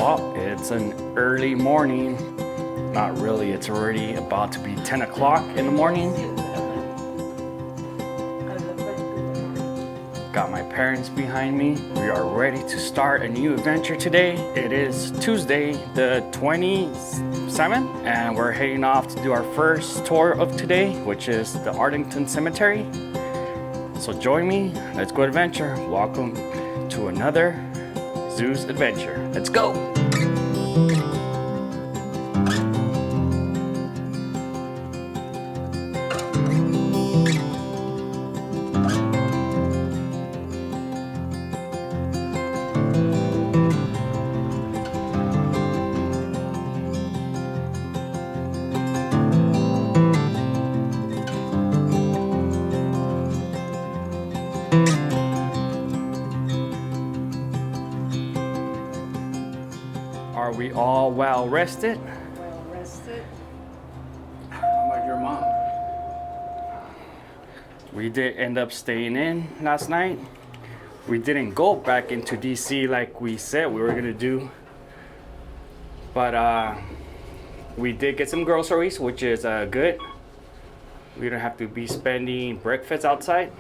Well, it's an early morning. Not really, it's already about to be 10 o'clock in the morning. Got my parents behind me. We are ready to start a new adventure today. It is Tuesday, the 27th, and we're heading off to do our first tour of today, which is the Arlington Cemetery. So join me, let's go adventure. Welcome to another Zeus adventure. Let's go! Are we all well rested? Well rested. How about your mom? We did end up staying in last night. We didn't go back into DC like we said we were gonna do. But we did get some groceries, which is good. We don't have to be spending breakfast outside.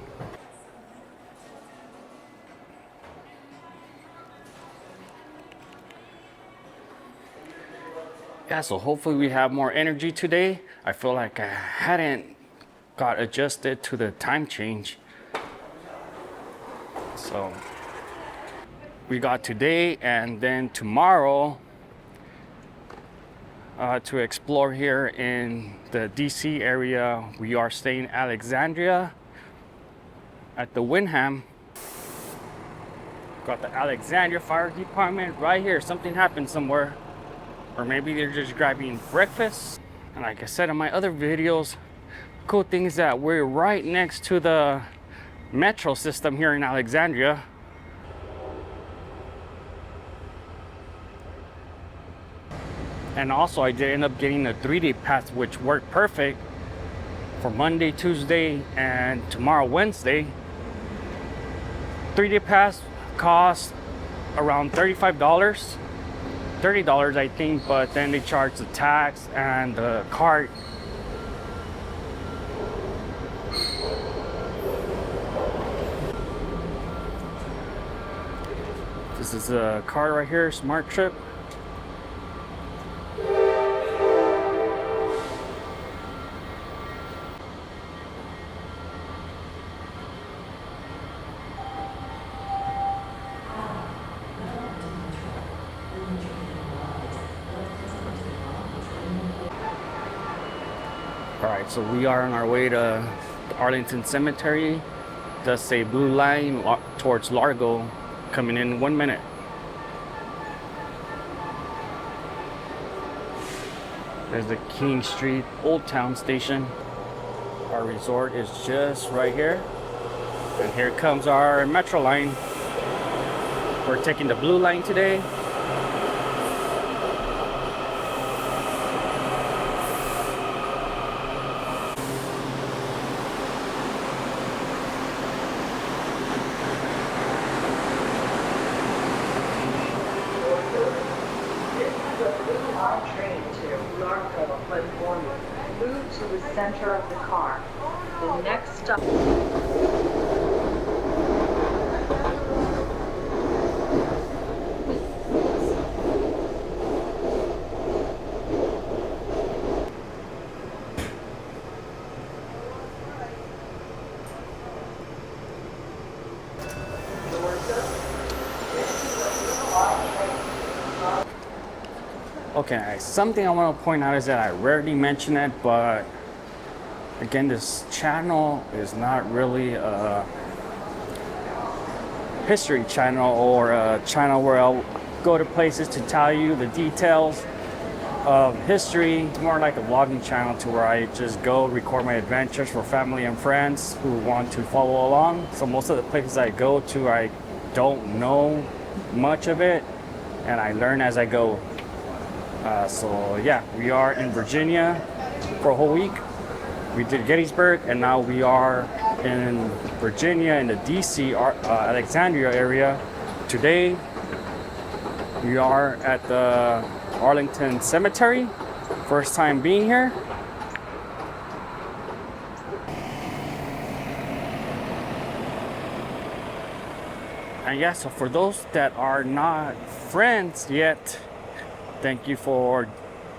Yeah, so hopefully we have more energy today. I feel like I hadn't got adjusted to the time change. So we got today and then tomorrow to explore here in the DC area. We are staying in Alexandria at the Wyndham. Got the Alexandria Fire Department right here. Something happened somewhere. Or maybe they're just grabbing breakfast. And like I said in my other videos, cool thing is that we're right next to the metro system here in Alexandria. And also I did end up getting a 3-day pass, which worked perfect for Monday, Tuesday, and tomorrow, Wednesday. 3-day pass cost around $35. $30 I think, but then they charge the tax and the card. This is a card right here, Smart Trip. Alright, so we are on our way to the Arlington Cemetery. It does say blue line towards Largo, coming in 1 minute. There's the King Street Old Town Station. Our resort is just right here. And here comes our metro line. We're taking the blue line today. Move to the center of the car. The next stop. Okay, something I want to point out is that I rarely mention it, but again, this channel is not really a history channel or a channel where I'll go to places to tell you the details of history. It's more like a vlogging channel to where I just go record my adventures for family and friends who want to follow along. So most of the places I go to, I don't know much of it, and I learn as I go. So yeah, we are in Virginia for a whole week. We did Gettysburg, and now we are in Virginia in the DC Alexandria area. Today We are at the Arlington Cemetery. First time being here. And yeah, so for those that are not friends yet, thank you for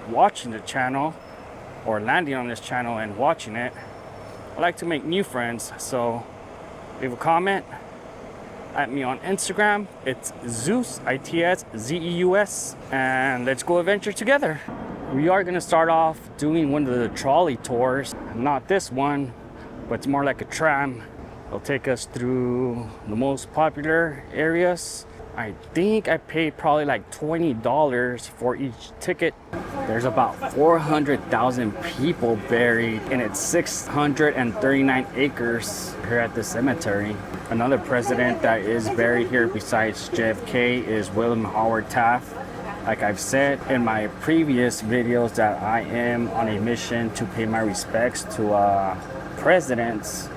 watching the channel or landing on this channel and watching it. I like to make new friends, so leave a comment at me on Instagram. It's Zeus, ITS, and let's go adventure together. We are gonna start off doing one of the trolley tours. Not this one, but it's more like a tram. It'll take us through the most popular areas. I think I paid probably like $20 for each ticket. There's about 400,000 people buried in its 639 acres here at the cemetery. Another president that is buried here besides JFK is William Howard Taft. Like I've said in my previous videos that I am on a mission to pay my respects to presidents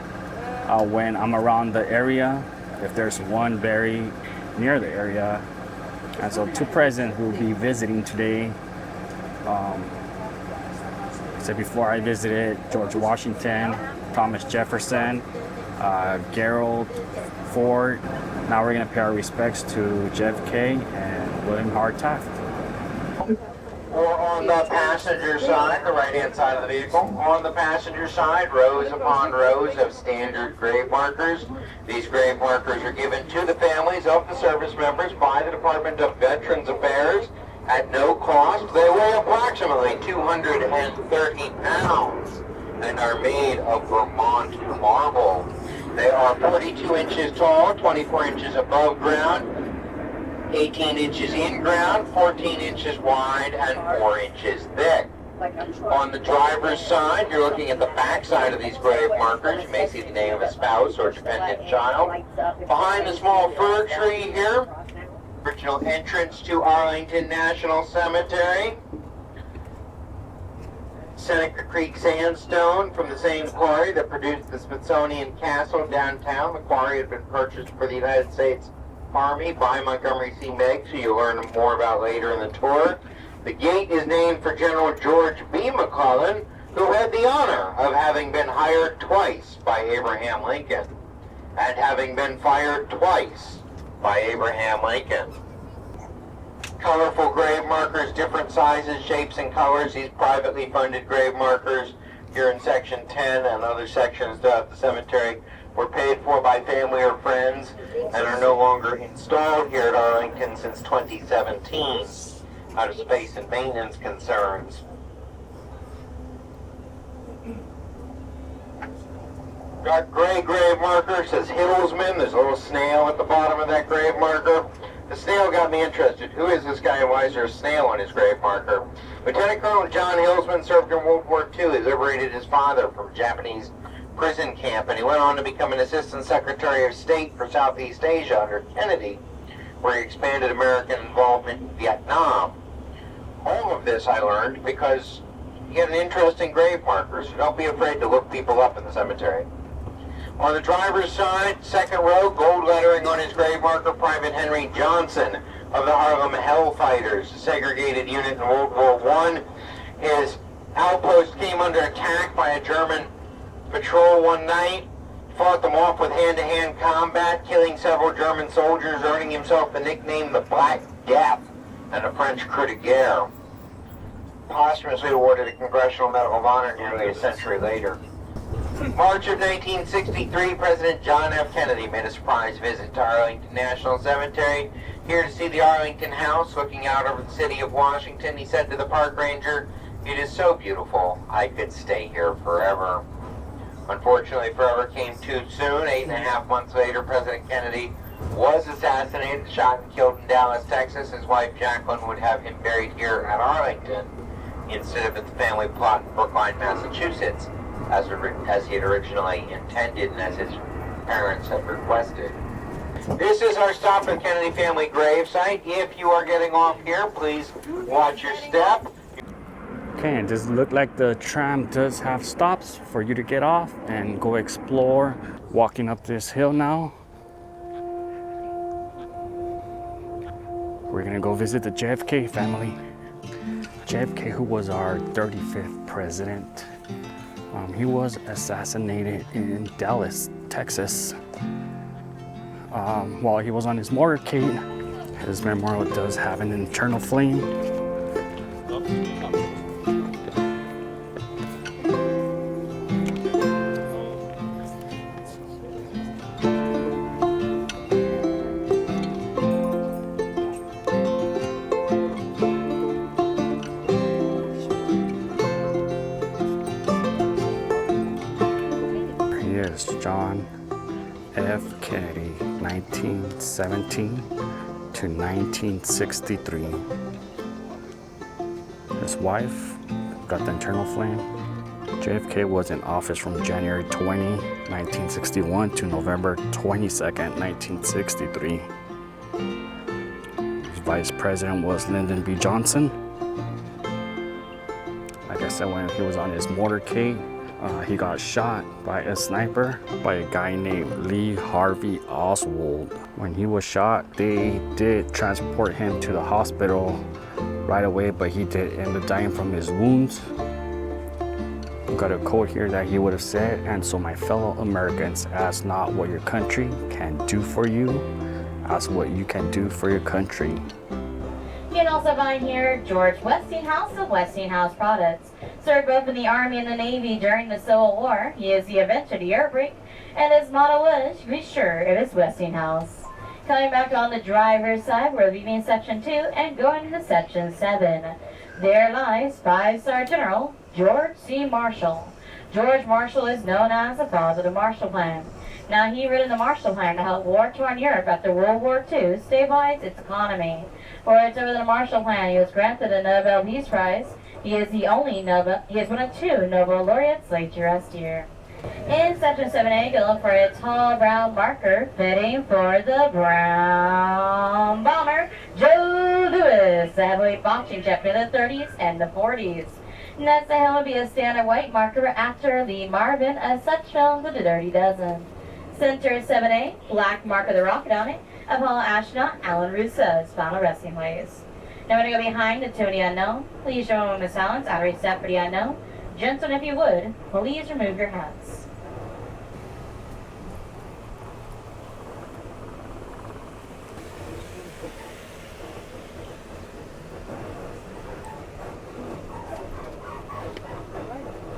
when I'm around the area, if there's one buried near the area. And so two presidents who will be visiting today. So before I visited George Washington, Thomas Jefferson, Gerald Ford. Now we're gonna pay our respects to JFK and William Howard Taft. Or on the passenger side, the right-hand side of the vehicle. On the passenger side, rows upon rows of standard grave markers. These grave markers are given to the families of the service members by the Department of Veterans Affairs at no cost. They weigh approximately 230 pounds and are made of Vermont marble. They are 42 inches tall, 24 inches above ground, 18 inches in ground, 14 inches wide, and 4 inches thick. On the driver's side, you're looking at the back side of these grave markers. You may see the name of a spouse or dependent child. Behind the small fir tree here, original entrance to Arlington National Cemetery. Seneca Creek sandstone from the same quarry that produced the Smithsonian Castle downtown. The quarry had been purchased for the United States Army by Montgomery C. Meigs, who you'll learn more about later in the tour. The gate is named for General George B. McClellan, who had the honor of having been hired twice by Abraham Lincoln, and having been fired twice by Abraham Lincoln. Colorful grave markers, different sizes, shapes, and colors. These privately funded grave markers here in Section 10 and other sections throughout the cemetery were paid for by family or friends and are no longer installed here at Arlington since 2017 out of space and maintenance concerns. Got gray grave marker, says Hillsman. There's a little snail at the bottom of that grave marker. The snail got me interested. Who is this guy and why is there a snail on his grave marker? Lieutenant Colonel John Hillsman served in World War II. He liberated his father from a Japanese prison camp, and he went on to become an Assistant Secretary of State for Southeast Asia under Kennedy, where he expanded American involvement in Vietnam. All of this I learned because he had an interest in grave markers, so don't be afraid to look people up in the cemetery. On the driver's side, second row, gold lettering on his grave marker, Private Henry Johnson of the Harlem Hellfighters, a segregated unit in World War I. His outpost came under attack by a German patrol one night, fought them off with hand-to-hand combat, killing several German soldiers, earning himself the nickname the Black Death and a French croix de guerre. Posthumously awarded a Congressional Medal of Honor nearly a century later. March of 1963, President John F. Kennedy made a surprise visit to Arlington National Cemetery, here to see the Arlington House looking out over the city of Washington. He said to the park ranger, "It is so beautiful, I could stay here forever." Unfortunately, forever came too soon. 8.5 months later, President Kennedy was assassinated, shot and killed in Dallas, Texas. His wife, Jacqueline, would have him buried here at Arlington instead of at the family plot in Brookline, Massachusetts, as he had originally intended and as his parents had requested. This is our stop at Kennedy family gravesite. If you are getting off here, please watch your step. Okay, and does it look like the tram does have stops for you to get off and go explore? Walking up this hill now. We're gonna go visit the JFK family. JFK, who was our 35th president. He was assassinated in Dallas, Texas. While he was on his motorcade, his memorial does have an internal flame. Yes, John F. Kennedy, 1917 to 1963. His wife got the internal flame. JFK was in office from January 20, 1961 to November 22nd, 1963. His vice president was Lyndon B. Johnson. Like I said, when he was on his motorcade, he got shot by a sniper by a guy named Lee Harvey Oswald. When he was shot, they did transport him to the hospital right away, but he did end up dying from his wounds. Got a quote here that he would have said, "And so my fellow Americans, ask not what your country can do for you, ask what you can do for your country." You can also find here George Westinghouse of Westinghouse Products. Served both in the Army and the Navy during the Civil War. He is the inventor of the air brake, and his motto was, "Be sure it is Westinghouse." Coming back on the driver's side, we're leaving Section 2 and going to Section 7. There lies 5-star General George C. Marshall. George Marshall is known as the father of the Marshall Plan. Now, he wrote in the Marshall Plan to help war-torn Europe after World War II stabilize its economy. For its over the Marshall Plan, he was granted a Nobel Peace Prize. He is one of 2 Nobel laureates late last year. In Section 7A, go look for a tall brown marker fitting for the brown bomber, Joe Louis, a heavyweight boxing champion in the 30s and the 40s. Next to him will be a standard white marker actor Lee Marvin, as such films with the Dirty Dozen. Center 7A, black marker the rocket on it, Apollo astronaut Alan Russo's final resting place. Now we're going to go behind the two of the unknown. Please show a moment of silence. I reset for the unknown. Gentlemen, if you would, please remove your hats.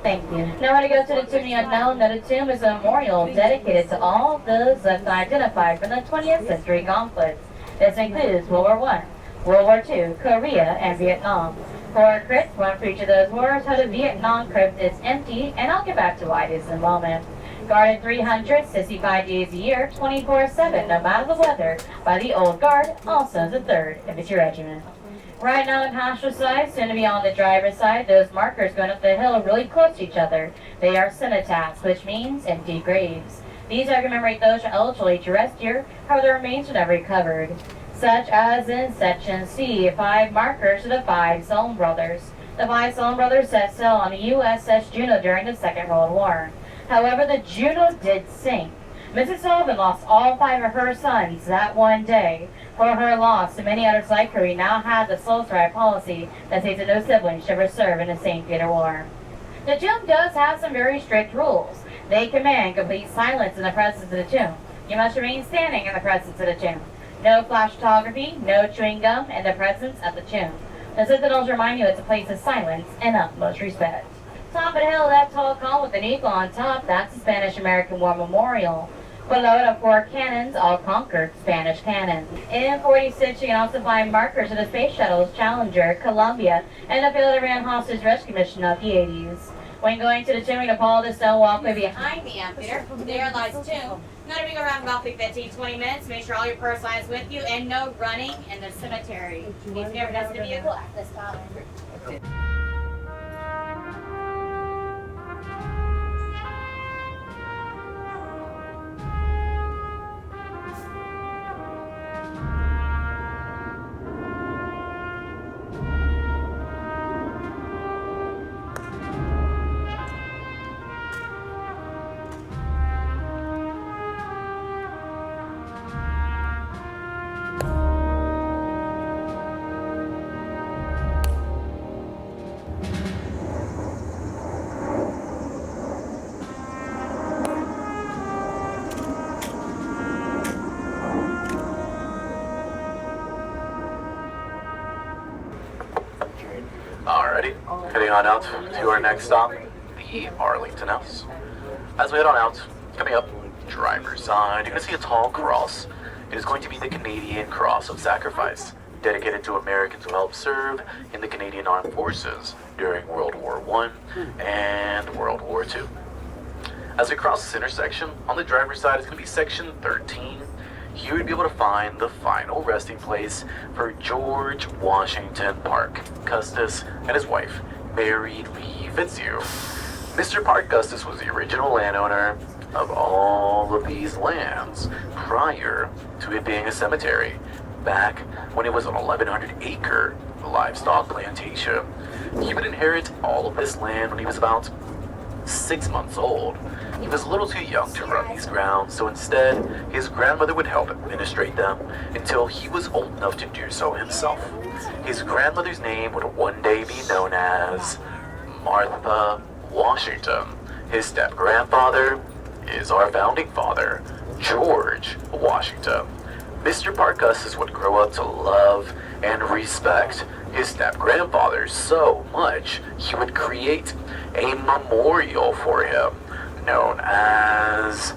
Thank you. Now we're going to go to the tomb of the unknown. Now the tomb is a memorial dedicated to all those left unidentified from the 20th century conflicts. This includes World War I, World War II, Korea, and Vietnam. 4 crypts, one for each of those wars. How the Vietnam crypt is empty, and I'll get back to why it is in a moment. Guarded 365 days a year, 24/7, no matter the weather, by the Old Guard, also the 3rd Infantry Regiment. Right now on the passenger side, soon to be on the driver's side, those markers going up the hill are really close to each other. They are cenotaphs, which means empty graves. These are to commemorate those who are eligible to rest here, however the remains are never recovered. Such as in Section C, 5 markers of the 5 Sullivan brothers. The 5 Sullivan brothers set sail on the USS Juno during the Second World War. However, the Juno did sink. Mrs. Sullivan lost all 5 of her sons that one day. For her loss, and many others like her, we now have the sole survivor policy that states that no sibling should ever serve in the St. Peter War. The tomb does have some very strict rules. They command complete silence in the presence of the tomb. You must remain standing in the presence of the tomb. No flash photography, no chewing gum in the presence of the tomb. The Citadels remind you it's a place of silence and utmost respect. Top of the hill, that tall column with an eagle on top, that's the Spanish-American War Memorial. Below it are 4 cannons, all conquered Spanish cannons. In 46, you can also find markers of the space shuttles Challenger, Columbia, and the field that ran hostage rescue mission of the 80s. When going to the tomb, you can follow the stone walkway behind the amphitheater. There lies the tomb. Now we go around about 15-20 minutes. Make sure all your personal items with you and no running in the cemetery. Please never dust the vehicle at this time. Alrighty, heading on out to our next stop, the Arlington House. As we head on out, coming up, driver's side, you're going to see a tall cross. It is going to be the Canadian Cross of Sacrifice, dedicated to Americans who helped serve in the Canadian Armed Forces during World War I and World War II. As we cross this intersection, on the driver's side is going to be section 13. Here you'd be able to find the final resting place for George Washington Parke Custis and his wife, Mary Lee Fitzhugh. Mr. Parke Custis was the original landowner of all of these lands prior to it being a cemetery, back when it was an 1,100-acre livestock plantation. He would inherit all of this land when he was about 6 months old. He was a little too young to run these grounds, so instead, his grandmother would help administrate them until he was old enough to do so himself. His grandmother's name would one day be known as Martha Washington. His step-grandfather is our founding father, George Washington. Mr. Parke Custis would grow up to love and respect his step-grandfather so much he would create a memorial for him known as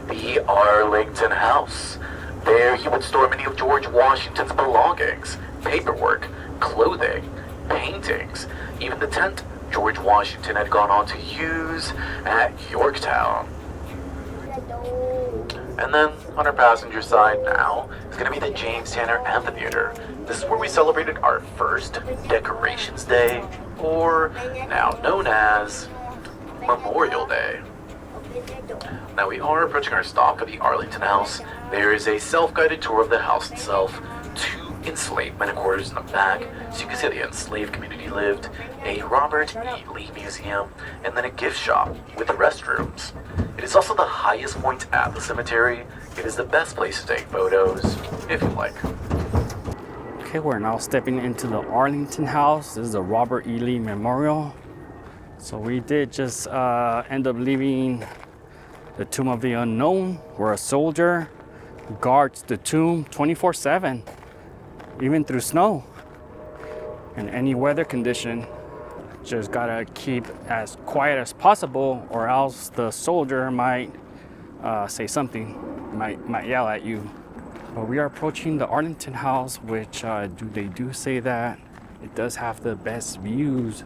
the Arlington House. There he would store many of George Washington's belongings, paperwork, clothing, paintings, even the tent George Washington had gone on to use at Yorktown. And then, on our passenger side now, is going to be the James Tanner Amphitheater. This is where we celebrated our first Decorations Day, or now known as Memorial Day. Now we are approaching our stop at the Arlington House. There is a self-guided tour of the house itself, 2 enslavement quarters in the back, so you can see how the enslaved community lived, a Robert E. Lee museum, and then a gift shop with restrooms. It is also the highest point at the cemetery. It is the best place to take photos, if you like. Okay, we're now stepping into the Arlington House. This is the Robert E. Lee Memorial. So we did just end up leaving the Tomb of the Unknown, where a soldier guards the tomb 24/7, even through snow and any weather condition. Just gotta keep as quiet as possible, or else the soldier might say something, might yell at you. But we are approaching the Arlington House, which they do say that it does have the best views,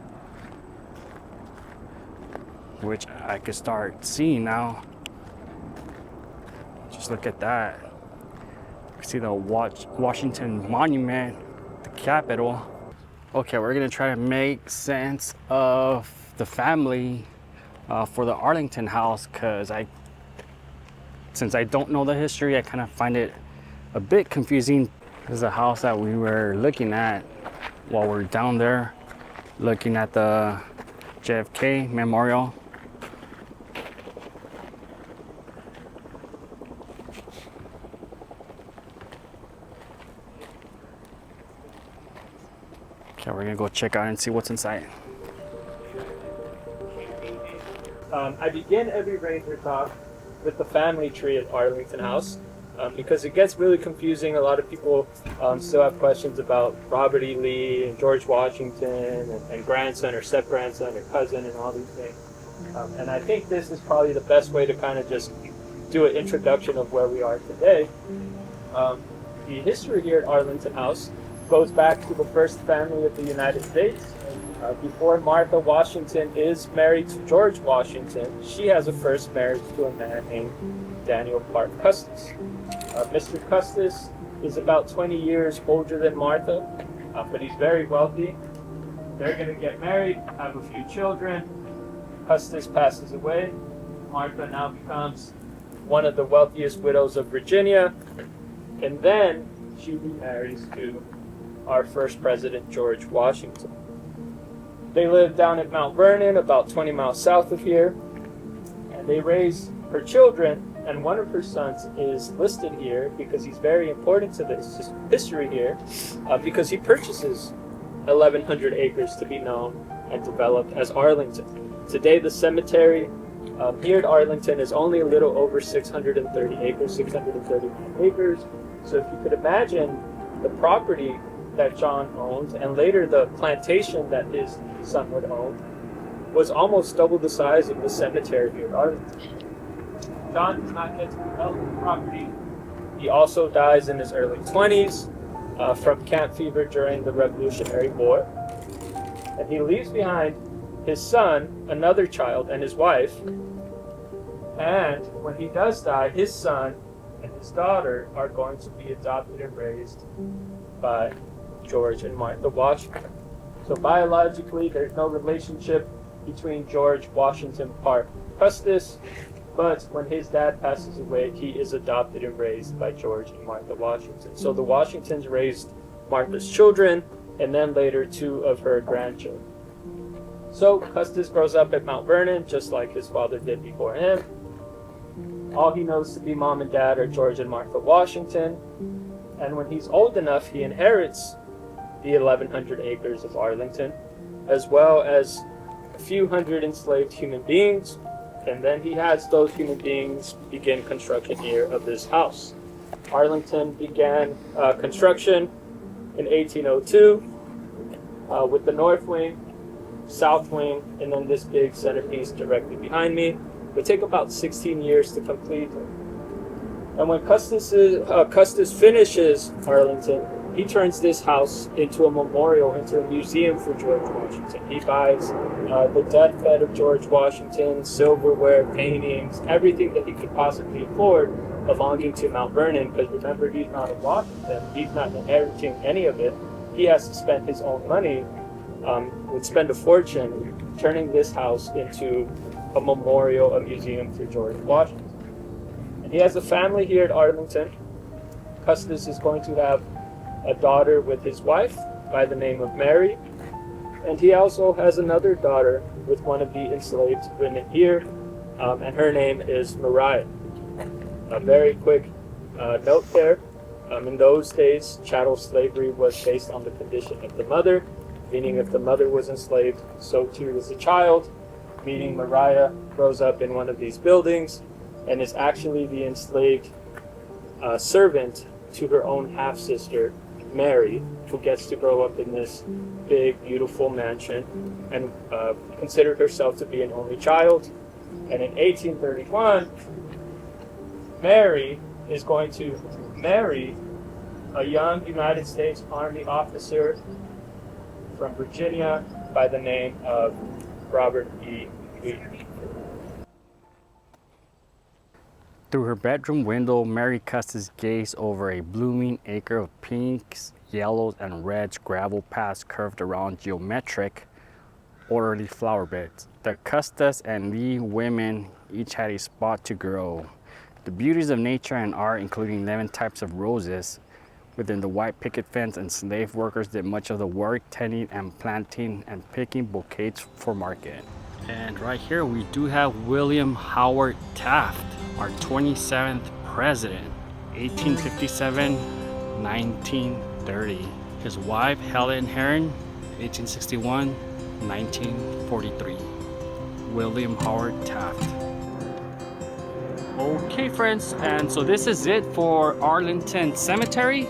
which I could start seeing now. Just look at that. You see the Washington Monument, the Capitol. Okay, we're gonna try to make sense of the family for the Arlington House, because since I don't know the history, I kind of find it a bit confusing. This is a house that we were looking at while we're down there, looking at the JFK Memorial. Okay, we're gonna go check out and see what's inside. I begin every Ranger talk with the family tree at Arlington House because it gets really confusing. A lot of people still have questions about Robert E. Lee and George Washington and grandson or step-grandson or cousin and all these things. And I think this is probably the best way to kind of just do an introduction of where we are today. The history here at Arlington House goes back to the first family of the United States. Before Martha Washington is married to George Washington, she has a first marriage to a man named Daniel Parke Custis. Mr. Custis is about 20 years older than Martha, but he's very wealthy. They're going to get married, have a few children. Custis passes away. Martha now becomes one of the wealthiest widows of Virginia, and then she remarries to our first president, George Washington. They live down at Mount Vernon, about 20 miles south of here, and they raise her children, and one of her sons is listed here because he's very important to this history here, because he purchases 1,100 acres to be known and developed as Arlington. Today, the cemetery here at Arlington is only a little over 630 acres, 639 acres. So if you could imagine the property that John owned, and later the plantation that his son would own, was almost double the size of the cemetery here at Arlington. John does not get to develop the property. He also dies in his early 20s from camp fever during the Revolutionary War. And he leaves behind his son, another child, and his wife. And when he does die, his son and his daughter are going to be adopted and raised by George and Martha Washington. So biologically, there's no relationship between George Washington Parke Custis, but when his dad passes away, he is adopted and raised by George and Martha Washington. So the Washingtons raised Martha's children, and then later 2 of her grandchildren. So Custis grows up at Mount Vernon, just like his father did before him. All he knows to be mom and dad are George and Martha Washington. And when he's old enough, he inherits the 1,100 acres of Arlington, as well as a few hundred enslaved human beings. And then he has those human beings begin construction here of this house. Arlington began construction in 1802 with the north wing, south wing, and then this big centerpiece directly behind me. It would take about 16 years to complete. And when Custis finishes Arlington, he turns this house into a memorial, into a museum for George Washington. He buys the deathbed of George Washington, silverware, paintings, everything that he could possibly afford belonging to Mount Vernon, because remember, he's not in Washington. He's not inheriting any of it. He has to spend his own money, would spend a fortune turning this house into a memorial, a museum for George Washington. And he has a family here at Arlington. Custis is going to have a daughter with his wife by the name of Mary. And he also has another daughter with one of the enslaved women here, and her name is Mariah. A very quick note there. In those days, chattel slavery was based on the condition of the mother, meaning if the mother was enslaved, so too was the child, meaning Mariah grows up in one of these buildings and is actually the enslaved servant to her own half-sister, Mary, who gets to grow up in this big, beautiful mansion and considered herself to be an only child. And in 1831, Mary is going to marry a young United States Army officer from Virginia by the name of Robert E. Lee. Through her bedroom window, Mary Custis gazed over a blooming acre of pinks, yellows, and reds gravel paths curved around geometric, orderly flower beds. The Custis and Lee women each had a spot to grow. The beauties of nature and art, including 11 types of roses within the white picket fence, and slave workers did much of the work, tending and planting and picking bouquets for market. And right here we do have William Howard Taft, our 27th president, 1857-1930. His wife, Helen Herron, 1861-1943. William Howard Taft. Okay friends, and so this is it for Arlington Cemetery.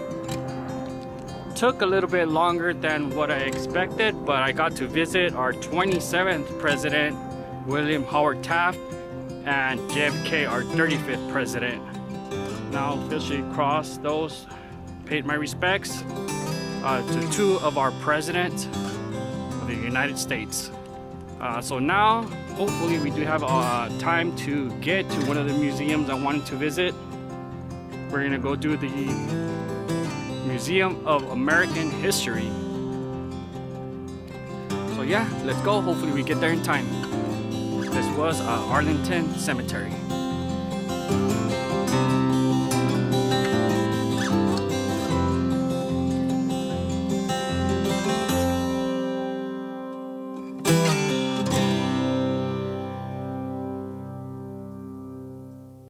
Took a little bit longer than what I expected, but I got to visit our 27th president, William Howard Taft, and JFK, our 35th president. Now officially crossed those, paid my respects to 2 of our presidents of the United States. So now, hopefully we do have time to get to one of the museums I wanted to visit. We're gonna go do the Museum of American History. So yeah, let's go. Hopefully we get there in time. This was Arlington Cemetery.